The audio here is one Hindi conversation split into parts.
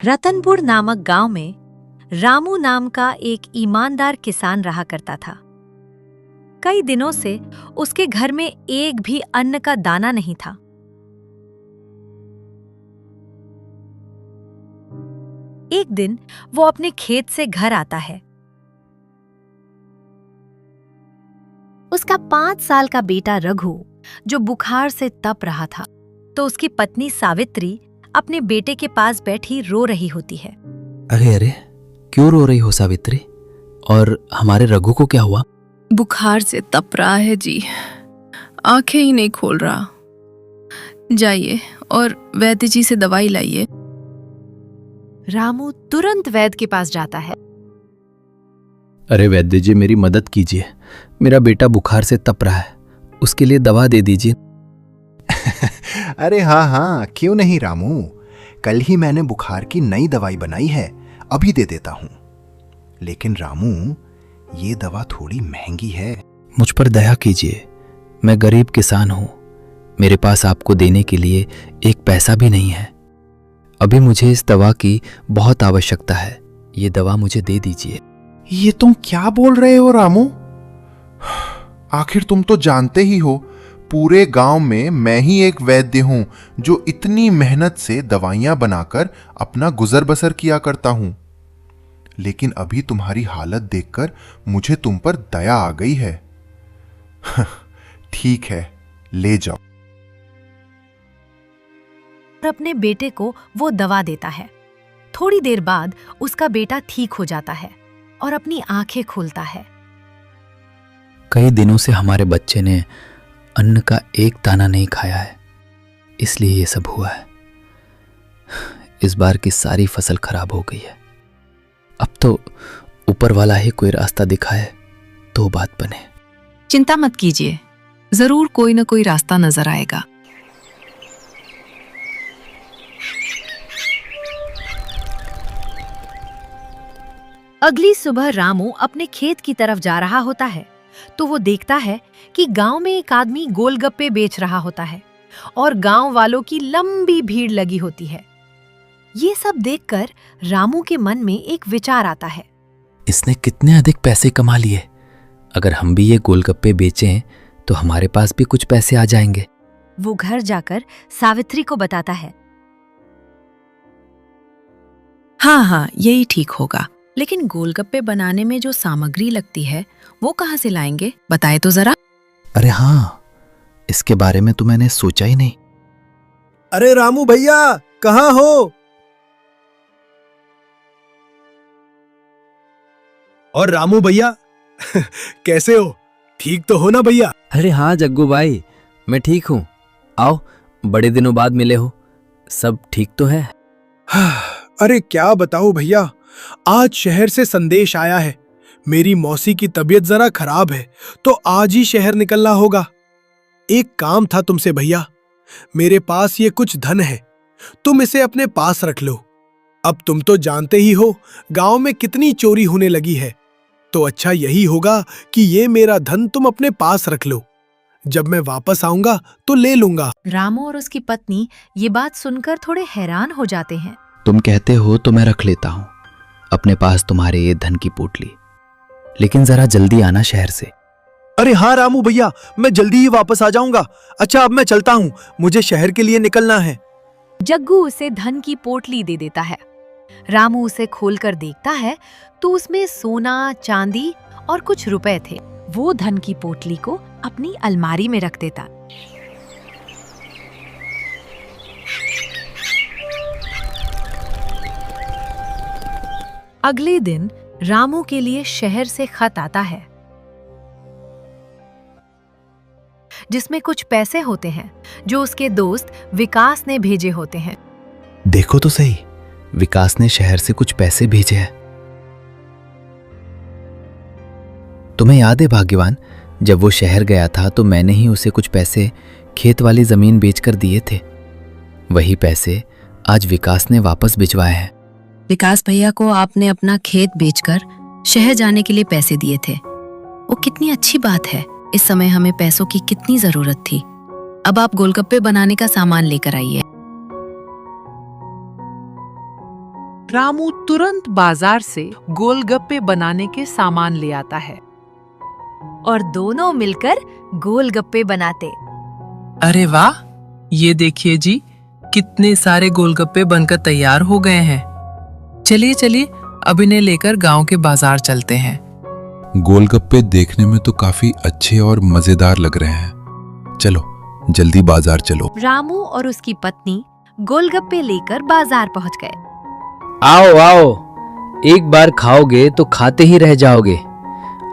रतनपुर नामक गांव में रामू नाम का एक ईमानदार किसान रहा करता था। कई दिनों से उसके घर में एक भी अन्न का दाना नहीं था। एक दिन वो अपने खेत से घर आता है। उसका 5 साल का बेटा रघु जो बुखार से तप रहा था, तो उसकी पत्नी सावित्री अपने बेटे के पास बैठी रो रही होती है। अरे अरे, क्यों रो रही हो सावित्री? और हमारे रघु को क्या हुआ? बुखार से तप रहा है जी, आंखें ही नहीं खोल रहा। जाइए और वैद्य जी से दवाई लाइए। रामू तुरंत वैद्य के पास जाता है। अरे वैद्य जी, मेरी मदद कीजिए, मेरा बेटा बुखार से तप रहा है, उसके लिए दवा दे दीजिए। अरे हाँ हाँ, क्यों नहीं रामू, कल ही मैंने बुखार की नई दवाई बनाई है, अभी दे देता हूं। लेकिन रामू, ये दवा थोड़ी महंगी है। मुझ पर दया कीजिए, मैं गरीब किसान हूं, मेरे पास आपको देने के लिए एक पैसा भी नहीं है। अभी मुझे इस दवा की बहुत आवश्यकता है, ये दवा मुझे दे दीजिए। ये तुम क्या बोल रहे हो रामू? आखिर तुम तो जानते ही हो, पूरे गांव में मैं ही एक वैद्य हूं जो इतनी मेहनत से दवाइयां बनाकर अपना गुजर बसर किया करता हूं। लेकिन अभी तुम्हारी हालत देखकर मुझे तुम पर दया आ गई है। ठीक है, ले जाओ। और अपने बेटे को वो दवा देता है। थोड़ी देर बाद उसका बेटा ठीक हो जाता है और अपनी आंखें खोलता है। कई दिनों से हमारे बच्चे ने अन्न का एक दाना नहीं खाया है, इसलिए ये सब हुआ है। इस बार की सारी फसल खराब हो गई है। अब तो ऊपर वाला ही कोई रास्ता दिखाए तो बात बने। चिंता मत कीजिए, जरूर कोई न कोई रास्ता नजर आएगा। अगली सुबह रामू अपने खेत की तरफ जा रहा होता है, तो वो देखता है कि गांव में एक आदमी गोलगप्पे बेच रहा होता है और गांव वालों की लंबी भीड़ लगी होती है। ये सब देखकर रामू के मन में एक विचार आता है। इसने कितने अधिक पैसे कमा लिए। अगर हम भी ये गोलगप्पे बेचें तो हमारे पास भी कुछ पैसे आ जाएंगे। वो घर जाकर सावित्री को बताता है। हाँ, यही ठीक होगा। लेकिन गोलगप्पे बनाने में जो सामग्री लगती है वो कहाँ से लाएंगे, बताए तो जरा। अरे हाँ, इसके बारे में तो मैंने सोचा ही नहीं। अरे रामू भैया, कहाँ हो? और रामू भैया कैसे हो? ठीक तो हो ना भैया? अरे हाँ जग्गू भाई, मैं ठीक हूँ। आओ, बड़े दिनों बाद मिले हो, सब ठीक तो है? अरे क्या बताऊं भैया, आज शहर से संदेश आया है। मेरी मौसी की तबीयत जरा खराब है, तो आज ही शहर निकलना होगा। एक काम था तुमसे भैया, मेरे पास ये कुछ धन है, तुम इसे अपने पास रख लो। अब तुम तो जानते ही हो गांव में कितनी चोरी होने लगी है, तो अच्छा यही होगा कि ये मेरा धन तुम अपने पास रख लो। जब मैं वापस आऊंगा तो ले लूंगा। रामू और उसकी पत्नी ये बात सुनकर थोड़े हैरान हो जाते हैं। तुम कहते हो तो मैं रख लेता हूँ अपने पास तुम्हारे ये धन की पोटली, लेकिन जरा जल्दी आना शहर से। अरे हाँ रामू भैया, मैं जल्दी ही वापस आ जाऊंगा। अच्छा अब मैं चलता हूँ, मुझे शहर के लिए निकलना है। जग्गू उसे धन की पोटली दे देता है। रामू उसे खोलकर देखता है तो उसमें सोना, चांदी और कुछ रुपए थे। वो धन की पोटली को अपनी अलमारी में रख देता। अगले दिन रामू के लिए शहर से खत आता है, जिसमें कुछ पैसे होते हैं जो उसके दोस्त विकास ने भेजे होते हैं। देखो तो सही, विकास ने शहर से कुछ पैसे भेजे हैं। तुम्हें याद है भाग्यवान, जब वो शहर गया था तो मैंने ही उसे कुछ पैसे खेत वाली जमीन बेचकर दिए थे। वही पैसे आज विकास ने वापस भिजवाए हैं। विकास भैया को आपने अपना खेत बेचकर शहर जाने के लिए पैसे दिए थे। वो कितनी अच्छी बात है। इस समय हमें पैसों की कितनी जरूरत थी। अब आप गोलगप्पे बनाने का सामान लेकर आइए। रामू तुरंत बाजार से गोलगप्पे बनाने के सामान ले आता है। और दोनों मिलकर गोलगप्पे बनाते। अरे वाह, ये देखिए जी, कितने सारे गोलगप्पे बनकर तैयार हो गए हैं। चलिए चलिए, अब इन्हें लेकर गांव के बाजार चलते हैं। गोलगप्पे देखने में तो काफी अच्छे और मजेदार लग रहे हैं। चलो जल्दी बाजार चलो। रामू और उसकी पत्नी गोलगप्पे लेकर बाजार पहुंच गए। आओ आओ, एक बार खाओगे तो खाते ही रह जाओगे।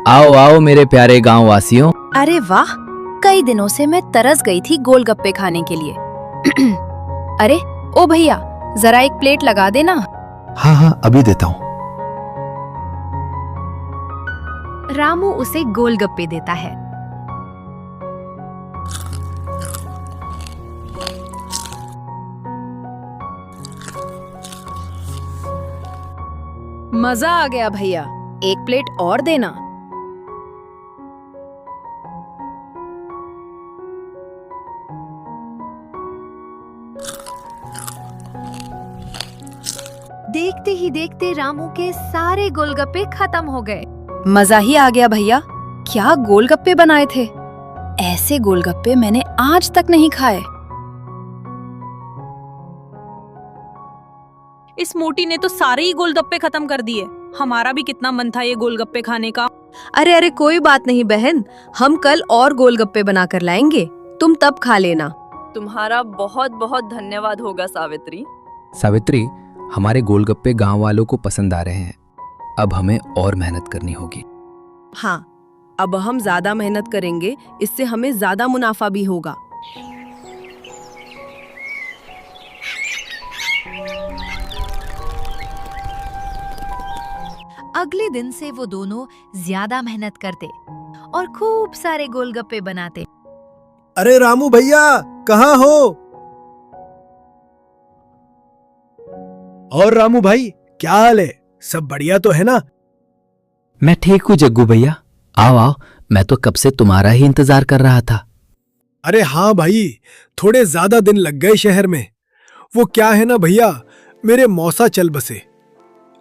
आओ आओ मेरे प्यारे गांव वासियों। अरे वाह, कई दिनों से मैं तरस गई थी गोलगप्पे खाने के लिए। अरे ओ भैया, जरा एक प्लेट लगा देना। हाँ हाँ, अभी देता हूँ। रामू उसे गोलगप्पे देता है। मजा आ गया भैया, एक प्लेट और देना। देखते ही देखते रामू के सारे गोलगप्पे खत्म हो गए। मजा ही आ गया भैया, क्या गोलगप्पे बनाए थे। ऐसे गोलगप्पे मैंने आज तक नहीं खाए। इस मोटी ने तो सारे ही गोलगप्पे खत्म कर दिए। हमारा भी कितना मन था ये गोलगप्पे खाने का। अरे अरे कोई बात नहीं बहन, हम कल और गोलगप्पे बनाकर लाएंगे, तुम तब खा लेना। तुम्हारा बहुत बहुत धन्यवाद होगा सावित्री। सावित्री, हमारे गोलगप्पे गांव वालों को पसंद आ रहे हैं। अब हमें और मेहनत करनी होगी। हाँ, अब हम ज्यादा मेहनत करेंगे, इससे हमें ज्यादा मुनाफा भी होगा। अगले दिन से वो दोनों ज्यादा मेहनत करते और खूब सारे गोलगप्पे बनाते। अरे रामू भैया, कहाँ हो? और रामू भाई, क्या हाल है? सब बढ़िया तो है ना? मैं ठीक हूँ जग्गू भैया। आओ आओ, मैं तो कब से तुम्हारा ही इंतजार कर रहा था। अरे हाँ भाई, थोड़े ज्यादा दिन लग गए शहर में। वो क्या है ना भैया, मेरे मौसा चल बसे।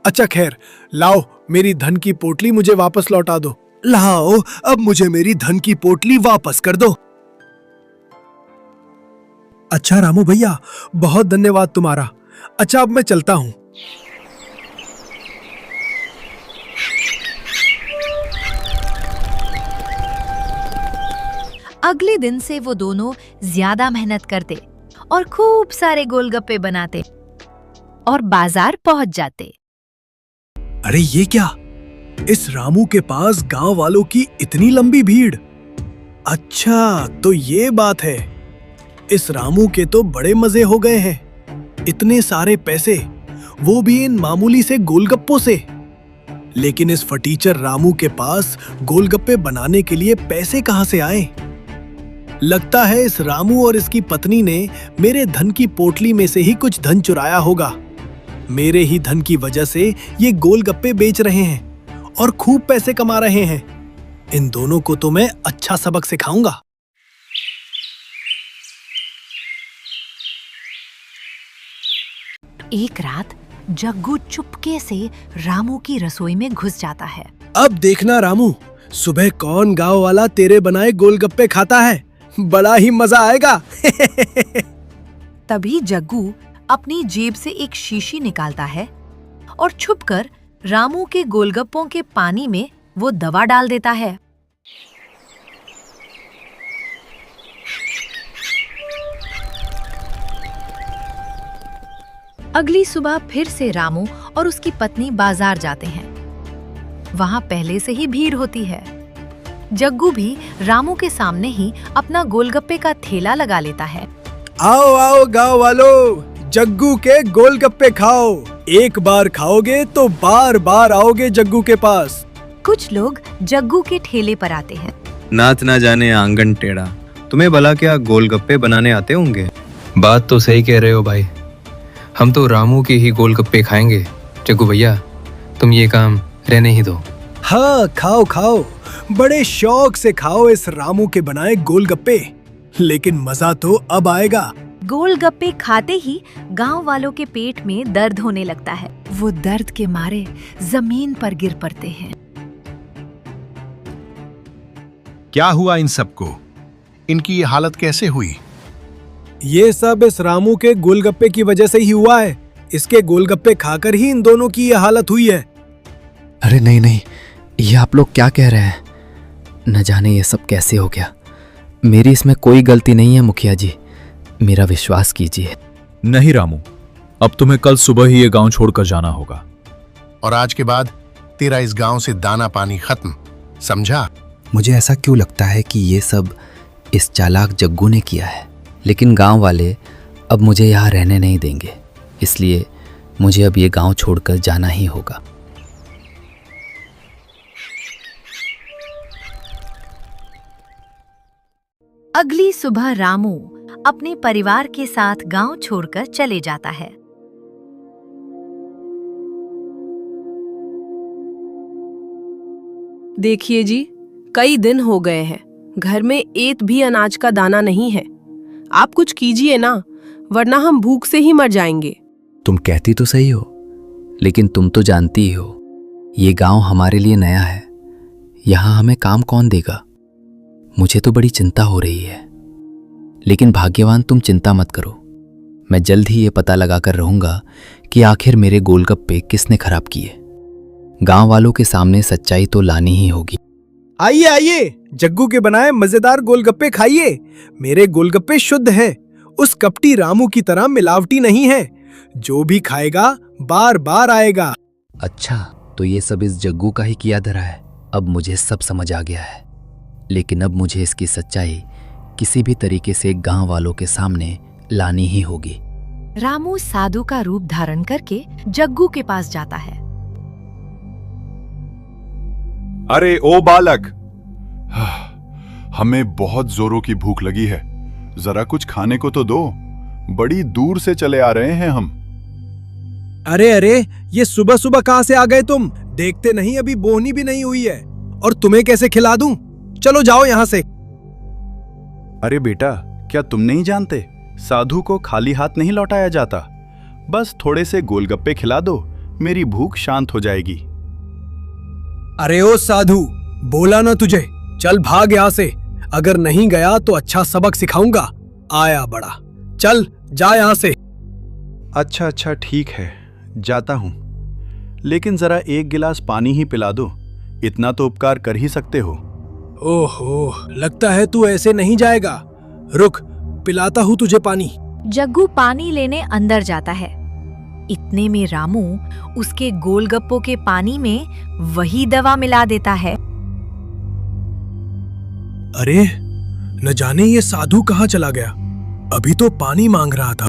अच्छा खैर, लाओ मेरी धन की पोटली मुझे वापस लौटा दो। लाओ, अब मुझे मेरी धन की पोटली वापस कर दो। अच्छा रामू भैया, बहुत धन्यवाद तुम्हारा। अच्छा अब मैं चलता हूं। अगले दिन से वो दोनों ज्यादा मेहनत करते और खूब सारे गोलगप्पे बनाते और बाजार पहुंच जाते। अरे ये क्या, इस रामू के पास गांव वालों की इतनी लंबी भीड़। अच्छा तो ये बात है, इस रामू के तो बड़े मजे हो गए हैं। इतने सारे पैसे, वो भी इन मामूली से गोलगप्पों से। लेकिन इस फटीचर रामू के पास गोलगप्पे बनाने के लिए पैसे कहां से आए? लगता है इस रामू और इसकी पत्नी ने मेरे धन की पोटली में से ही कुछ धन चुराया होगा। मेरे ही धन की वजह से ये गोलगप्पे बेच रहे हैं और खूब पैसे कमा रहे हैं। इन दोनों को तो मैं अच्छा सबक सिखाऊंगा। एक रात जग्गू चुपके से रामू की रसोई में घुस जाता है। अब देखना रामू, सुबह कौन गांव वाला तेरे बनाए गोलगप्पे खाता है, बड़ा ही मजा आएगा। तभी जग्गू अपनी जेब से एक शीशी निकालता है और छुपकर रामू के गोलगप्पों के पानी में वो दवा डाल देता है। अगली सुबह फिर से रामू और उसकी पत्नी बाजार जाते हैं। वहां पहले से ही भीड़ होती है। जग्गू भी रामू के सामने ही अपना गोलगप्पे का ठेला लगा लेता है। आओ आओ गांव वालों, जग्गू के गोलगप्पे खाओ। एक बार खाओगे तो बार बार आओगे जग्गू के पास। कुछ लोग जग्गू के ठेले पर आते हैं। नाच ना जाने आंगन टेढ़ा, तुम्हें भला क्या गोलगप्पे बनाने आते होंगे? बात तो सही कह रहे हो भाई, हम तो रामू के ही गोलगप्पे खाएंगे। जग्गू भैया, तुम ये काम रहने ही दो। हाँ खाओ खाओ, बड़े शौक से खाओ इस रामू के बनाए गोलगप्पे। लेकिन मजा तो अब आएगा गोलगप्पे खाते ही गांव वालों के पेट में दर्द होने लगता है। वो दर्द के मारे जमीन पर गिर पड़ते हैं। क्या हुआ इन सबको? इनकी ये हालत कैसे हुई? ये सब इस रामू के गोलगप्पे की वजह से ही हुआ है। इसके गोलगप्पे खाकर ही इन दोनों की ये हालत हुई है। अरे नहीं नहीं, ये आप लोग क्या कह रहे हैं? न जाने ये सब कैसे हो गया। मेरी इसमें कोई गलती नहीं है मुखिया जी, मेरा विश्वास कीजिए। नहीं रामू, अब तुम्हें कल सुबह ही ये गांव छोड़कर जाना होगा। और आज के बाद तेरा इस गांव से दाना पानी खत्म, समझा? मुझे ऐसा क्यों लगता है कि ये सब इस चालाक जग्गू ने किया है, लेकिन गांव वाले अब मुझे यहाँ रहने नहीं देंगे, इसलिए मुझे अब ये गांव छोड़कर जाना ही होगा। अगली सुबह रामू अपने परिवार के साथ गांव छोड़कर चले जाता है। देखिए जी, कई दिन हो गए हैं, घर में एक भी अनाज का दाना नहीं है। आप कुछ कीजिए ना, वरना हम भूख से ही मर जाएंगे। तुम कहती तो सही हो, लेकिन तुम तो जानती ही हो, ये गांव हमारे लिए नया है। यहाँ हमें काम कौन देगा? मुझे तो बड़ी चिंता हो रही है। लेकिन भाग्यवान तुम चिंता मत करो, मैं जल्द ही ये पता लगाकर रहूंगा कि आखिर मेरे गोलगप्पे किसने खराब किए। गांव वालों के सामने सच्चाई तो लानी ही होगी। आइए आइए, जग्गू के बनाए मजेदार गोलगप्पे खाइए। मेरे गोलगप्पे शुद्ध हैं, उस कपटी रामू की तरह मिलावटी नहीं है। जो भी खाएगा बार बार आएगा। अच्छा, तो ये सब इस जग्गू का ही किया धरा है। अब मुझे सब समझ आ गया है, लेकिन अब मुझे इसकी सच्चाई किसी भी तरीके से गांव वालों के सामने लानी ही होगी। रामू साधु का रूप धारण करके जग्गू के पास जाता है। अरे ओ बालक, हमें बहुत जोरों की भूख लगी है, जरा कुछ खाने को तो दो। बड़ी दूर से चले आ रहे हैं हम। अरे अरे, ये सुबह सुबह कहां से आ गए तुम? देखते नहीं अभी बोहनी भी नहीं हुई है, और तुम्हें कैसे खिला दूं? चलो जाओ यहां से। अरे बेटा, क्या तुम नहीं जानते, साधु को खाली हाथ नहीं लौटाया जाता। बस थोड़े से गोलगप्पे खिला दो, मेरी भूख शांत हो जाएगी। अरे ओ साधु, बोला ना तुझे, चल भाग यहां से। अगर नहीं गया तो अच्छा सबक सिखाऊंगा। आया बड़ा, चल जा यहां से। अच्छा अच्छा ठीक है, जाता हूं, लेकिन जरा एक गिलास पानी ही पिला दो, इतना तो उपकार कर ही सकते हो। ओहो, लगता है तू ऐसे नहीं जाएगा। रुक, पिलाता हूं तुझे पानी। जग्गू पानी लेने अंदर जाता है। इतने में रामू उसके गोलगप्पों के पानी में वही दवा मिला देता है। अरे, न जाने ये साधु कहां चला गया, अभी तो पानी मांग रहा था।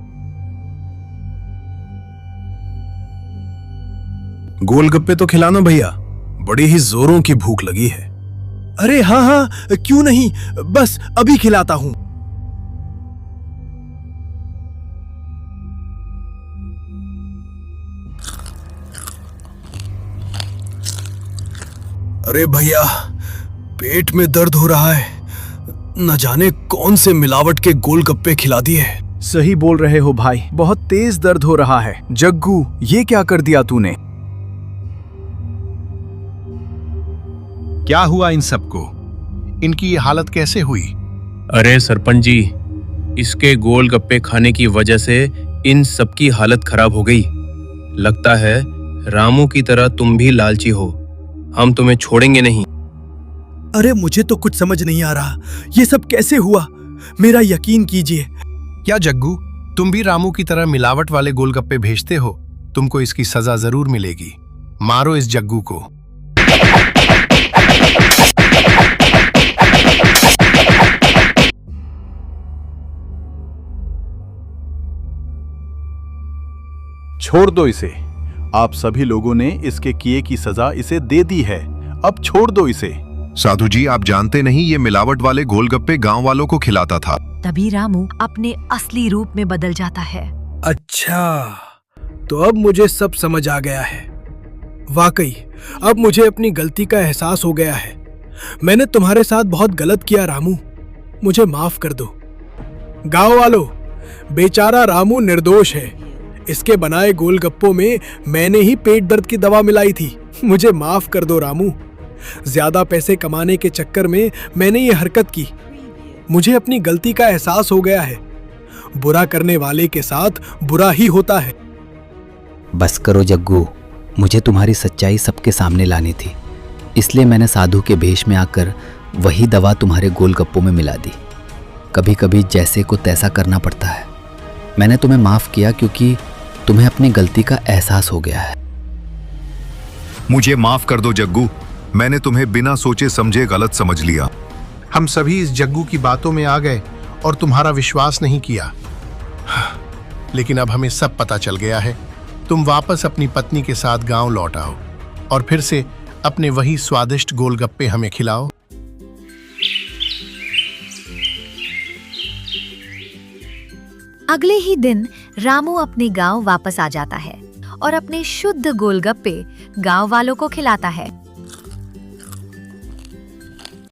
गोलगप्पे तो खिलाना भैया, बड़ी ही जोरों की भूख लगी है। अरे हाँ हाँ, क्यों नहीं, बस अभी खिलाता हूं। अरे भैया, पेट में दर्द हो रहा है, न जाने कौन से मिलावट के गोलगप्पे खिला दिए। सही बोल रहे हो भाई, बहुत तेज दर्द हो रहा है। जग्गू, ये क्या कर दिया तूने? क्या हुआ इन सबको? इनकी ये हालत कैसे हुई? अरे सरपंच जी, इसके गोलगप्पे खाने की वजह से इन सबकी हालत खराब हो गई। लगता है रामू की तरह तुम भी लालची हो, हम तुम्हें छोड़ेंगे नहीं। अरे मुझे तो कुछ समझ नहीं आ रहा, ये सब कैसे हुआ? मेरा यकीन कीजिए। क्या जग्गू, तुम भी रामू की तरह मिलावट वाले गोलगप्पे भेजते हो? तुमको इसकी सजा जरूर मिलेगी। मारो इस जग्गू को। छोड़ दो इसे। आप सभी लोगों ने इसके किए की सजा इसे दे दी है, अब छोड़ दो इसे। साधु जी, आप जानते नहीं ये मिलावट वाले गोलगप्पे गांव वालों को खिलाता था। तभी रामू अपने असली रूप में बदल जाता है। अच्छा, तो अब मुझे सब समझ आ गया है। वाकई अब मुझे अपनी गलती का एहसास हो गया है। मैंने तुम्हारे साथ बहुत गलत किया रामू, मुझे माफ कर दो। गांव वालों, बेचारा रामू निर्दोष है। इसके बनाए गोलगप्पों में मैंने ही पेट दर्द की दवा मिलाई थी। मुझे माफ कर दो रामू। ज्यादा पैसे कमाने के चक्कर में मैंने ये हरकत की। मुझे अपनी गलती का एहसास हो गया है। बुरा करने वाले के साथ बुरा ही होता है। बस करो जग्गू, मुझे तुम्हारी सच्चाई सबके सामने लानी थी, इसलिए मैंने साधु के भेष में आकर वही दवा तुम्हारे गोलगप्पों में मिला दी। कभी कभी जैसे को तैसा करना पड़ता है। मैंने तुम्हें माफ किया क्योंकि तुम्हें अपनी गलती का एहसास हो गया है। मुझे माफ कर दो जग्गू, मैंने तुम्हें बिना सोचे समझे गलत समझ लिया। हम सभी इस जग्गू की बातों में आ गए और तुम्हारा विश्वास नहीं किया। लेकिन अब हमें सब पता चल गया है। तुम वापस अपनी पत्नी के साथ गांव लौट आओ और फिर से अपने वही स्वादिष्ट गोलगप्पे हमें खिलाओ। अगले ही दिन रामू अपने गांव वापस आ जाता है और अपने शुद्ध गोलगप्पे गांव वालों को खिलाता है।